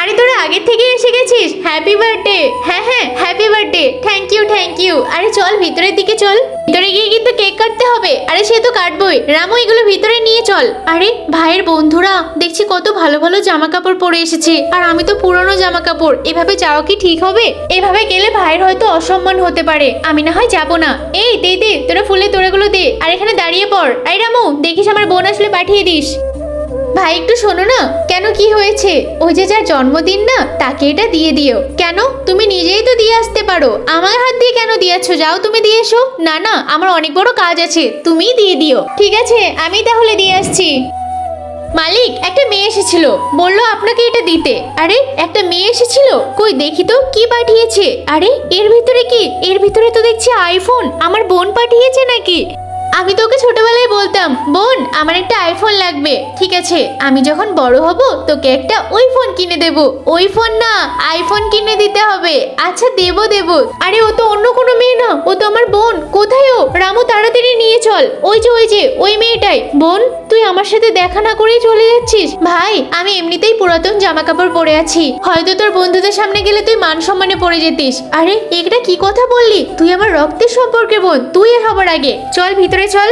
আরে তোরা আগের থেকে এসে গেছিস, হ্যাপি বার্থডে। হ্যাঁ হ্যাঁ, happy birthday, thank you thank you. আরে চল ভিতরের দিকে চল, ভিতরে গিয়ে কিন্তু কেক কাটতে হবে। আরে সে তো কাটবই, রামু এগুলো ভিতরে নিয়ে চল। আরে ভাইয়ের বন্ধুরা দেখছি কত ভালো ভালো জামা কাপড় পরে এসেছে, আর আমি তো পুরনো জামা কাপড়, এভাবে যাওয়া কি ঠিক হবে? এভাবে গেলে ভাইয়ের হয়তো অসম্মান হতে পারে, আমি না হয় যাবো না। এই দে দে, তোরা ফুলের তোড়াগুলো দে, আর এখানে দাঁড়িয়ে পড়। আই রামু, দেখিস আমার বোন আসলে পাঠিয়ে দিস। ভাই একটু শোনো না। কেন, কি হয়েছে? ওই যে যার জন্মদিন না, তাকে এটা দিয়ে দিও। কেন, তুমি নিজেই তো দিয়ে আসতে পারো, আমার হাত দিয়ে কেন দিয়েছো? যাও তুমি দিয়ে এসো। না না, আমার অনেক বড় কাজ আছে, তুমিই দিয়ে দিও। ঠিক আছে, আমি তাহলে দিয়ে আসছি। মালিক, একটা মেয়ে এসেছিল, বললো আপনাকে এটা দিতে। আরে একটা মেয়ে এসেছিল? কই দেখি তো কি পাঠিয়েছে। আরে এর ভিতরে কি? এর ভিতরে তো দেখছি আইফোন। আমার বোন পাঠিয়েছে নাকি? আমি তোকে ছোটবেলায় বলতাম, বোন আমার একটা আইফোন লাগবে। ঠিক আছে, আমি যখন বড় হব তোকে একটা ওই ফোন কিনে দেব। ওই ফোন না, আইফোন কিনে দিতে হবে। আচ্ছা দেবো দেবো। আরে ও তো অন্য কোনো মেয়ে না, ও তো আমার বোন। কোথায় ও? রামু তাড়াতাড়ি নিয়ে চল। ওই যে ওই যে ওই মেয়েটাই। বোন, তুই আমার সাথে দেখা না করেই চলে যাচ্ছিস? ভাই আমি এমনিতেই পুরাতন জামা কাপড় পরে আছি, হয়তো তোর বন্ধুদের সামনে গেলে তুই মান সম্মানে পড়ে যেতিস। আরে এটা কি কথা বললি? তুই আমার রক্তের সম্পর্কে বোন, তুই সবার আগে। চল ভিতরে চল।